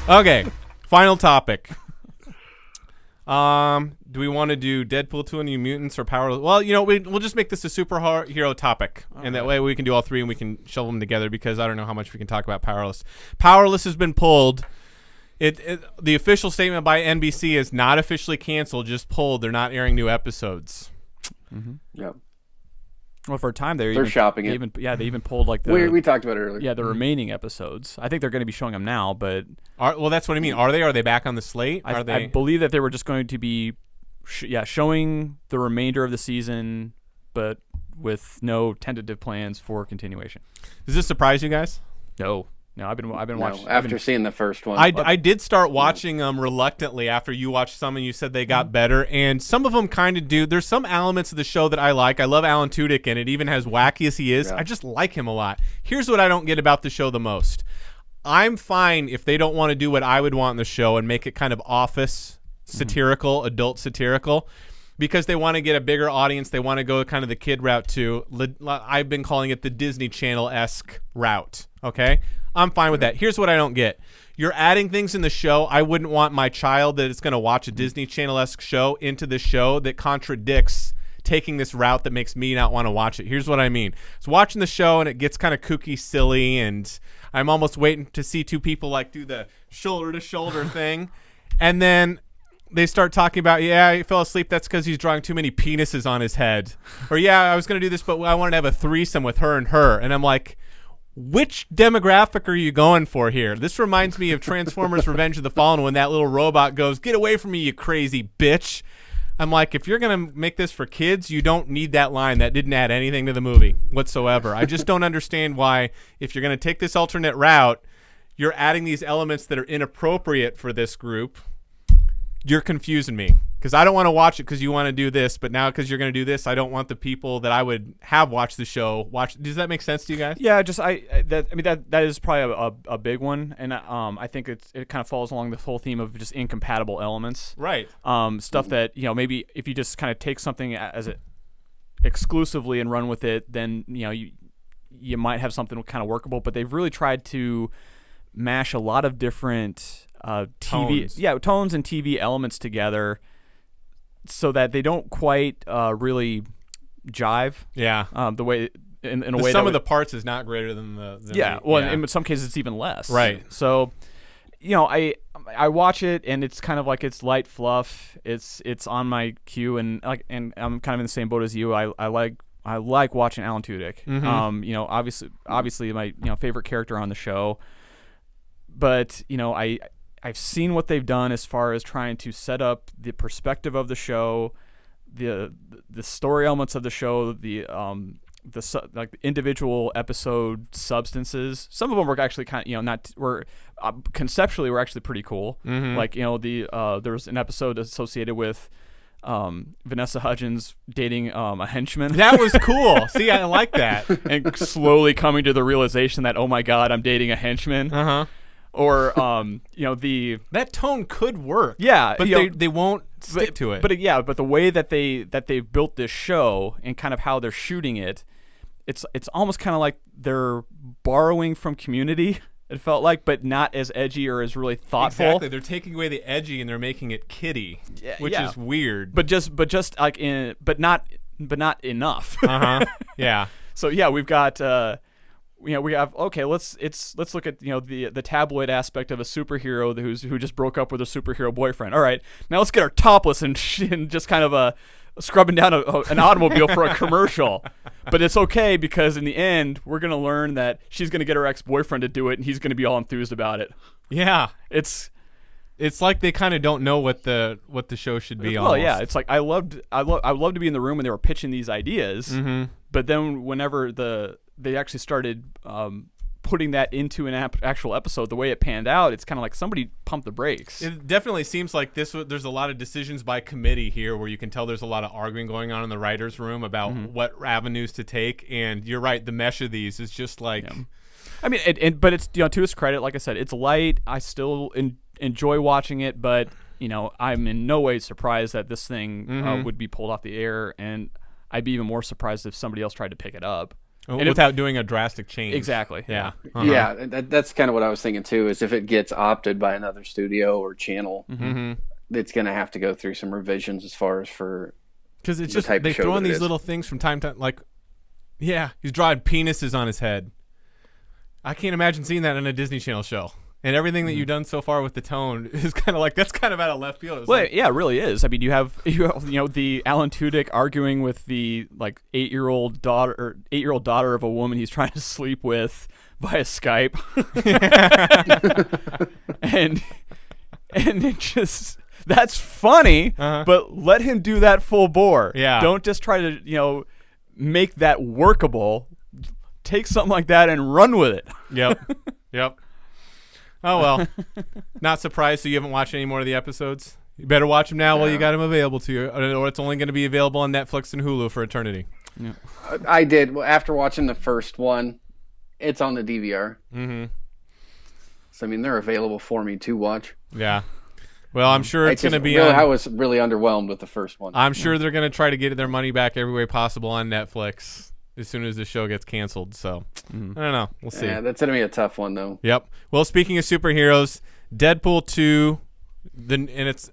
Okay, final topic. Do we want to do Deadpool New Mutants or Powerless? Well, we'll just make this a superhero topic, and that way we can do all three and we can shove them together because I don't know how much we can talk about Powerless. Powerless has been pulled. The official statement by NBC is not officially canceled, just pulled. They're not airing new episodes. Mm-hmm. Yep. Well, for a time they're shopping it. They even pulled like the we talked about it earlier. Yeah, the remaining episodes. I think they're going to be showing them now, but well, that's what I mean. Are they back on the slate? I believe that they were just going to be, showing the remainder of the season, but with no tentative plans for continuation. Does this surprise you guys? No, I've been watching after seeing the first one. I did start watching them reluctantly after you watched some and you said they got better, and some of them kind of do. There's some elements of the show that I like. I love Alan Tudyk, and it even has wacky as he is. Yeah. I just like him a lot. Here's what I don't get about the show the most. I'm fine if they don't want to do what I would want in the show and make it kind of office satirical, adult satirical, because they want to get a bigger audience. They want to go kind of the kid route too. I've been calling it the Disney Channel-esque route, okay? I'm fine with that. Here's what I don't get. You're adding things in the show. I wouldn't want my child that is going to watch a Disney Channel-esque show into the show that contradicts taking this route that makes me not want to watch it. Here's what I mean. So watching the show and it gets kind of kooky, silly, and I'm almost waiting to see two people like do the shoulder-to-shoulder thing, and then they start talking about, he fell asleep. That's because he's drawing too many penises on his head. Or, I was going to do this, but I wanted to have a threesome with her and her. And I'm like, which demographic are you going for here? This reminds me of Transformers Revenge of the Fallen when that little robot goes, "Get away from me, you crazy bitch." I'm like, if you're going to make this for kids, you don't need that line. That didn't add anything to the movie whatsoever. I just don't understand why, if you're going to take this alternate route, you're adding these elements that are inappropriate for this group. You're confusing me because I don't want to watch it because you want to do this, but now because you're going to do this, I don't want the people that I would have watched the show watch. Does that make sense to you guys? Yeah, that is probably a big one, and I think it kind of falls along the whole theme of just incompatible elements, right? Stuff that maybe if you just kind of take something as it exclusively and run with it, then you might have something kind of workable. But they've really tried to mash a lot of different tones and TV elements together so that they don't quite really jive. Yeah. The way in a way some of the parts is not greater than in some cases it's even less. Right. So I watch it and it's kind of like it's light fluff. It's on my queue and I'm kind of in the same boat as you. I like watching Alan Tudyk. Mm-hmm. Obviously my favorite character on the show. But I've seen what they've done as far as trying to set up the perspective of the show, the story elements of the show, the individual episode substances. Some of them were actually kind of conceptually were actually pretty cool. Mm-hmm. Like there was an episode associated with Vanessa Hudgens dating a henchman. That was cool. See, I like that. And slowly coming to the realization that, oh my God, I'm dating a henchman. Uh-huh. Or that tone could work. Yeah, but they won't stick to it. But the way that they've built this show and kind of how they're shooting it, it's almost kind of like they're borrowing from Community. It felt like, but not as edgy or as really thoughtful. Exactly, they're taking away the edgy and they're making it kiddie, which is weird. But not enough. Yeah. So we've got. We have let's look at the tabloid aspect of a superhero who just broke up with a superhero boyfriend. All right, now let's get her topless and just kind of scrubbing down an automobile for a commercial. But it's okay because in the end we're gonna learn that she's gonna get her ex-boyfriend to do it and he's gonna be all enthused about it. Yeah, it's like they kind of don't know what the show should be. Well, yeah, it's like I loved to be in the room when they were pitching these ideas. Mm-hmm. But then whenever they actually started putting that into an actual episode, the way it panned out, it's kind of like somebody pumped the brakes. It definitely seems like there's a lot of decisions by committee here where you can tell there's a lot of arguing going on in the writer's room about what avenues to take. And you're right, the mesh of these is just like... Yeah. I mean, but it's to its credit, like I said, it's light. I still enjoy watching it, but I'm in no way surprised that this thing would be pulled off the air, and I'd be even more surprised if somebody else tried to pick it up. without doing a drastic change. Exactly. Yeah. Yeah, that's kind of what I was thinking too. Is if it gets opted by another studio or channel, it's going to have to go through some revisions as far as for. Because it's just they throw in these little things from time to time, like, yeah, he's drawing penises on his head. I can't imagine seeing that in a Disney Channel show. And everything that you've done so far with the tone is kind of like, that's kind of out of left field. Yeah, it really is. I mean, you have the Alan Tudyk arguing with the like 8-year-old daughter of a woman he's trying to sleep with via Skype, and it just. That's funny, but let him do that full bore. Yeah. Don't just try to, make that workable. Take something like that and run with it. Yep. Oh, well. Not surprised, so you haven't watched any more of the episodes? You better watch them now while you got them available to you, or it's only going to be available on Netflix and Hulu for eternity. Yeah. I did. After watching the first one, it's on the DVR. Mm-hmm. So, I mean, they're available for me to watch. Yeah. Well, I'm sure it's going to be I was really underwhelmed with the first one. I'm sure they're going to try to get their money back every way possible on Netflix as soon as the show gets canceled. So, I don't know. We'll see. Yeah, that's going to be a tough one, though. Yep. Well, speaking of superheroes, Deadpool 2, and it's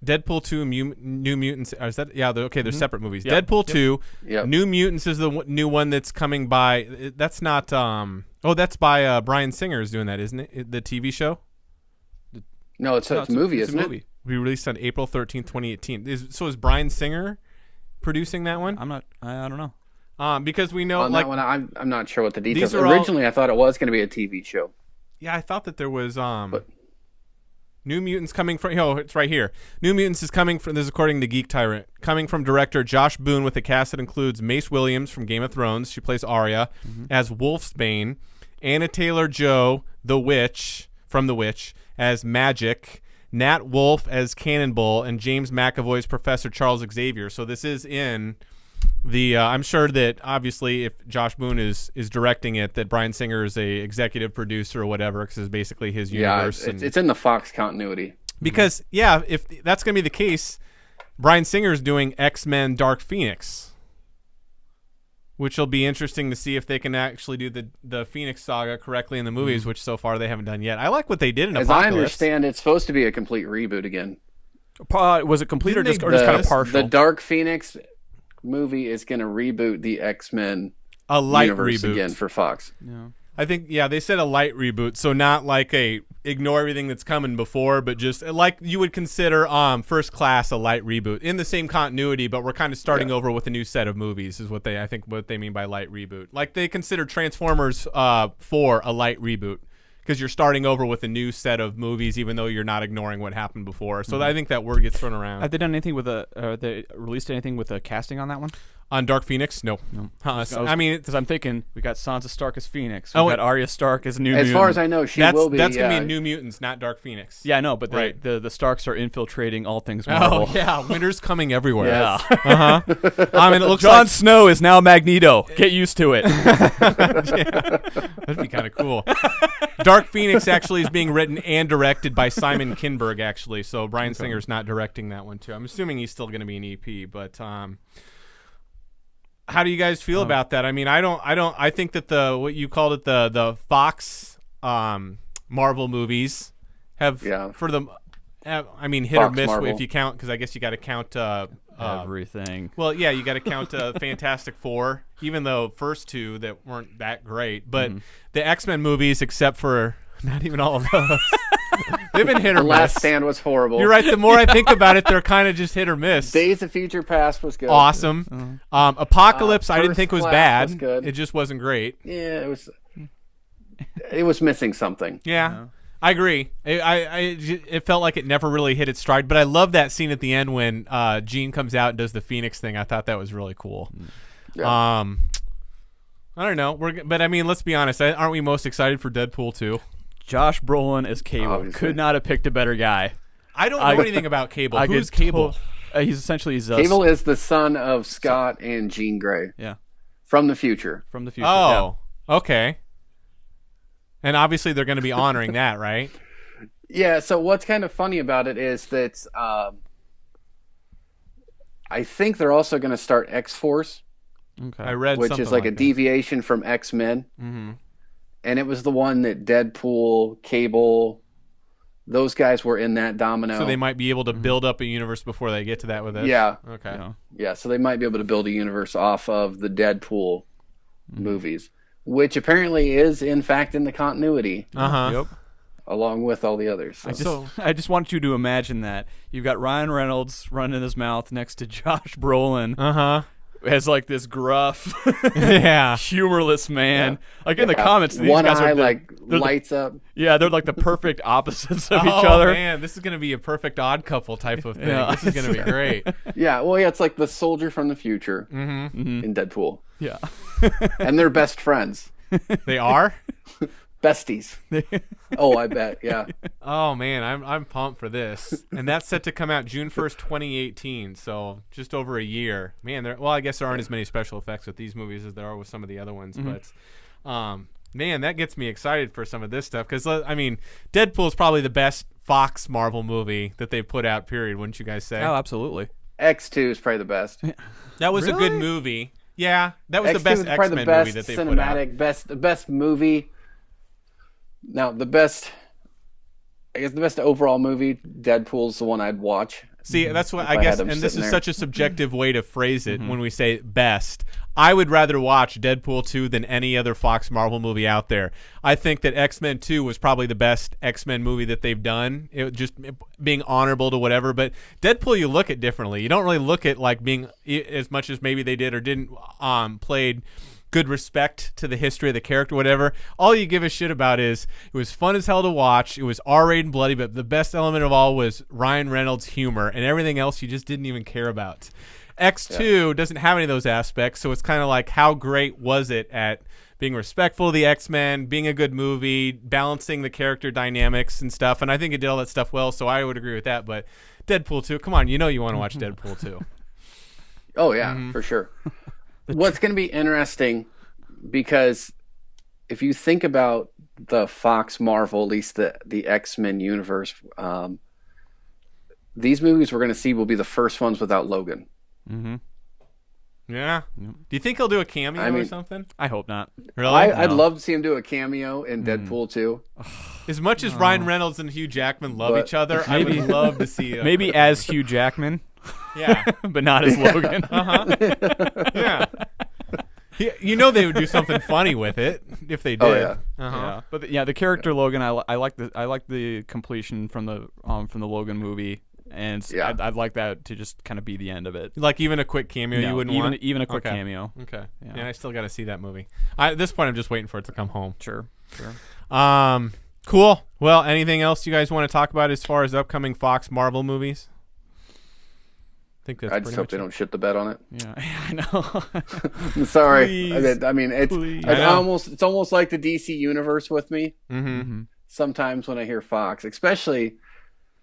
Deadpool 2 New Mutants. Is that? Yeah, they're separate movies. Yep. Deadpool 2, Yep. New Mutants is the new one that's coming by. That's not, that's by Bryan Singer is doing that, isn't it? The TV show? No, it's a movie, isn't it? We released on April 13th, 2018. Is Bryan Singer producing that one? I don't know. Because we know on like that one, I'm not sure what the details. are Originally, I thought it was going to be a TV show. Yeah, I thought that there was New Mutants coming from. Oh, it's right here. New Mutants is coming from. This is according to Geek Tyrant. Coming from director Josh Boone with a cast that includes Mace Williams from Game of Thrones. She plays Arya as Wolfsbane. Anna Taylor-Joy, the Witch from The Witch, as Magic, Nat Wolff as Cannonball, and James McAvoy's Professor Charles Xavier. So this is in the I'm sure that obviously if Josh Boone is directing it, that Bryan Singer is a executive producer or whatever, because it's basically his universe. Yeah, it's in the Fox continuity. Because, if that's going to be the case, Bryan Singer is doing X-Men Dark Phoenix, which will be interesting to see if they can actually do the Phoenix saga correctly in the movies, which so far they haven't done yet. I like what they did in Apocalypse. As I understand, it's supposed to be a complete reboot again. Was it complete or just kind of partial? The Dark Phoenix movie is going to reboot the X-Men a light universe reboot again for Fox. Yeah. I think, they said a light reboot, so not like a ignore everything that's coming before, but just like you would consider First Class a light reboot in the same continuity, but we're kind of starting over with a new set of movies is what they mean by light reboot. Like they consider Transformers 4 a light reboot because you're starting over with a new set of movies, even though you're not ignoring what happened before. So I think that word gets thrown around. Have they done anything with they released anything with a casting on that one? On Dark Phoenix? No. I mean, because I'm thinking we got Sansa Stark as Phoenix. We got Arya Stark as New Mutant. As far as I know, she will be. That's going to be New Mutants, not Dark Phoenix. Yeah, I know, but right. the Starks are infiltrating all things Marvel. Oh, yeah. Winter's coming everywhere. Yes. Yeah. I mean, it looks Jon Snow is now Magneto. Get used to it. That'd be kind of cool. Dark Phoenix actually is being written and directed by Simon Kinberg, actually. So Bryan Singer's not directing that one, too. I'm assuming he's still going to be an EP, but how do you guys feel about that? I mean, I think that what you called it, the Fox Marvel movies have for them. I mean, hit Fox or miss Marvel. If you count, because I guess you got to count everything. Well, yeah, you got to count Fantastic Four, even though first two that weren't that great. But the X-Men movies, except for not even all of those, they've been hit or The miss. Last Stand was horrible. You're right. The more I think about it, they're kind of just hit or miss. Days of Future Past was good. Awesome. Apocalypse, I didn't think was First bad. Class was good. It just wasn't great. Yeah, it was missing something. Yeah. I agree. It felt like it never really hit its stride, but I love that scene at the end when Jean comes out and does the Phoenix thing. I thought that was really cool. Yeah. I don't know. But I mean, let's be honest. Aren't we most excited for Deadpool 2? Josh Brolin as Cable. Obviously. Could not have picked a better guy. I don't know anything about Cable. Who's Cable? He's essentially Cable is the son of Scott and Jean Grey. Yeah. From the future. From the future. Oh, okay. And obviously they're going to be honoring that, right? Yeah, so what's kind of funny about it is that I think they're also going to start X-Force. Okay. I read which something is like a that. deviation from X-Men. Mm-hmm. And it was the one that Deadpool, Cable, those guys were in that domino. So they might be able to build up a universe before they get to that with this. Yeah. Okay. Yeah, so they might be able to build a universe off of the Deadpool movies, which apparently is, in fact, in the continuity, Yep. along with all the others. So. I just want you to imagine that. You've got Ryan Reynolds running his mouth next to Josh Brolin as like this gruff, humorless man. Like in the comics, these one guys eye are lights up. Yeah, they're like the perfect opposites of each Oh other. man, this is gonna be a perfect odd couple type of thing. Yeah. This is gonna be great. Yeah, well, it's like the soldier from the future in Deadpool. Yeah. And they're best friends. They are. Besties. Oh, I bet. Yeah. Oh man, I'm pumped for this, and that's set to come out June 1st, 2018. So just over a year. Man, I guess there aren't as many special effects with these movies as there are with some of the other ones, but man, that gets me excited for some of this stuff because I mean, Deadpool is probably the best Fox Marvel movie that they put out. Period. Wouldn't you guys say? Oh, absolutely. X2 is probably the best. That was a good movie. Yeah, that was the best X-Men movie that they put out. The best movie. Now, the best overall movie, Deadpool's the one I'd watch. See, that's what I guess, and this is such a subjective way to phrase it when we say best. I would rather watch Deadpool 2 than any other Fox Marvel movie out there. I think that X-Men 2 was probably the best X-Men movie that they've done, it just being honorable to whatever. But Deadpool, you look at differently. You don't really look at like being as much as maybe they did or didn't played good respect to the history of the character, whatever. All you give a shit about is it was fun as hell to watch. It was R-rated and bloody, but the best element of all was Ryan Reynolds' humor, and everything else you just didn't even care about. X2 doesn't have any of those aspects, so it's kind of like how great was it at being respectful of the X-Men, being a good movie, balancing the character dynamics and stuff, and I think it did all that stuff well, so I would agree with that. But Deadpool 2, come on, you know you want to watch Deadpool 2. Oh, yeah, for sure. What's going to be interesting, because if you think about the Fox Marvel, at least the X-Men universe, these movies we're going to see will be the first ones without Logan. Mm-hmm. Yeah. Do you think he'll do a cameo or something? I hope not. Really? I'd love to see him do a cameo in Deadpool 2. As much as Ryan Reynolds and Hugh Jackman love each other, I would love to see maybe as Hugh Jackman. Yeah. But not as Logan. Yeah. You know they would do something funny with it if they did. Oh, yeah. Yeah. But the character Logan, I like the completion from the Logan movie, and I'd like that to just kind of be the end of it. Like even a quick cameo you wouldn't want? Even a quick cameo. Okay. Yeah, I still got to see that movie. At this point, I'm just waiting for it to come home. Sure. Cool. Well, anything else you guys want to talk about as far as upcoming Fox Marvel movies? I just hope they don't shit the bed on it. Yeah, I know. I'm sorry. Please. I mean, it's almost like the DC universe with me. Mm-hmm. Sometimes when I hear Fox, especially,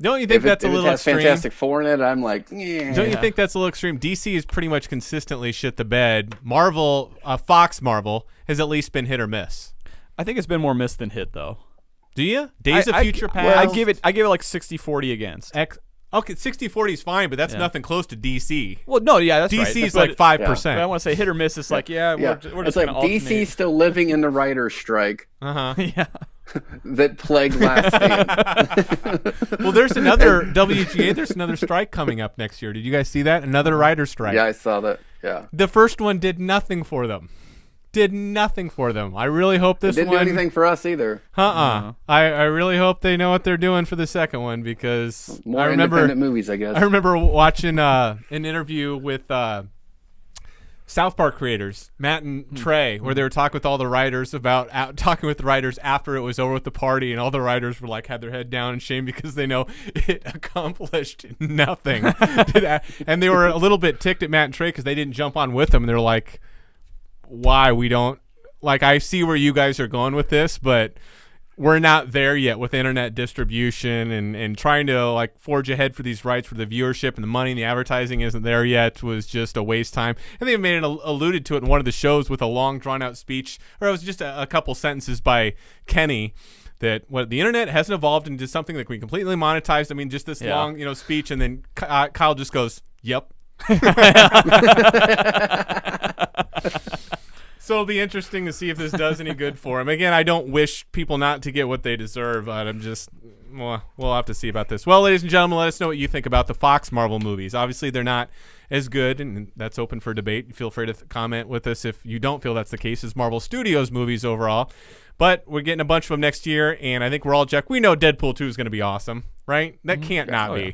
don't you think that's a little extreme? Fantastic Four in it, I'm like, yeah. Don't you think that's a little extreme? DC has pretty much consistently shit the bed. Marvel, Fox Marvel, has at least been hit or miss. I think it's been more miss than hit, though. Do you? Days of Future Past. I give it like 60-40 against. Okay, 60-40 is fine, but that's nothing close to DC. Well, no, yeah, that's right. DC's like 5%. But I want to say hit or miss. It's like, we're just it's like DC still living in the writer's strike. Yeah. That plagued Last Stand. Well, there's another WGA. There's another strike coming up next year. Did you guys see that? Another writer's strike. Yeah, I saw that. Yeah. The first one did nothing for them. I really hope this one didn't do anything for us either. I really hope they know what they're doing for the second one, because more independent movies, I guess. I remember watching an interview with South Park creators, Matt and Trey, where they were talking with all the writers talking with the writers after it was over with the party, and all the writers were like had their head down in shame because they know it accomplished nothing. And they were a little bit ticked at Matt and Trey because they didn't jump on with them, and they're like, why we don't, like, I see where you guys are going with this, but we're not there yet with internet distribution and trying to like forge ahead for these rights for the viewership and the money and the advertising isn't there yet, was just a waste time. And they made it alluded to it in one of the shows with a long drawn out speech, or it was just a couple sentences by Kenny, that the internet hasn't evolved into something that we completely monetized. I mean, just this long speech, and then Kyle just goes, "Yep." So it'll be interesting to see if this does any good for him. Again, I don't wish people not to get what they deserve, but we'll have to see about this. Well, ladies and gentlemen, let us know what you think about the Fox Marvel movies. Obviously, they're not as good, and that's open for debate. Feel free to comment with us if you don't feel that's the case as Marvel Studios movies overall. But we're getting a bunch of them next year, and I think we're all Jack. We know Deadpool 2 is going to be awesome, right? That can't not be. Yeah.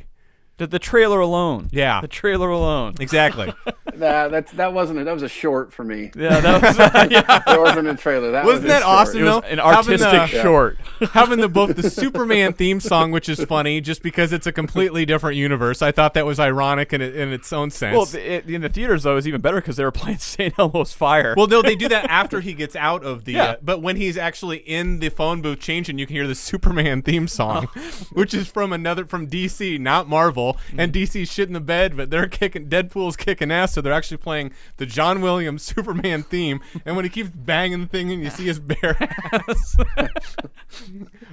The trailer alone. Yeah. The trailer alone. Exactly. That wasn't it. That was a short for me. Yeah, that was It wasn't a trailer. Wasn't that awesome, it though? was an artistic short. Having both the Superman theme song, which is funny just because it's a completely different universe. I thought that was ironic in its own sense. Well, in the theaters, though, it was even better because they were playing St. Elmo's Fire. Well, no, they do that after he gets out of the... Yeah. But when he's actually in the phone booth changing, you can hear the Superman theme song, which is from DC, not Marvel. And DC's shit in the bed, but Deadpool's kicking ass, so they're actually playing the John Williams Superman theme. And when he keeps banging the thing and you see his bare ass.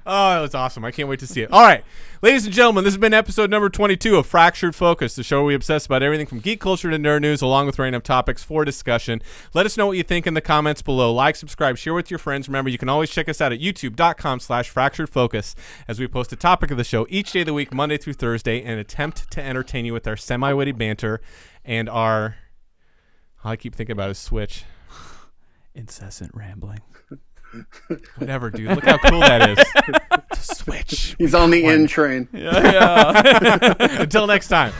Oh, that was awesome. I can't wait to see it. All right. Ladies and gentlemen, this has been episode number 22 of Fractured Focus, the show where we obsess about everything from geek culture to nerd news, along with random topics for discussion. Let us know what you think in the comments below. Like, subscribe, share with your friends. Remember, you can always check us out at youtube.com/fracturedfocus as we post a topic of the show each day of the week, Monday through Thursday, and attempt to entertain you with our semi-witty banter and our... all I keep thinking about is Switch. Incessant rambling. Whatever, dude. Look how cool that is. To Switch. He's on the in train. Yeah. Until next time.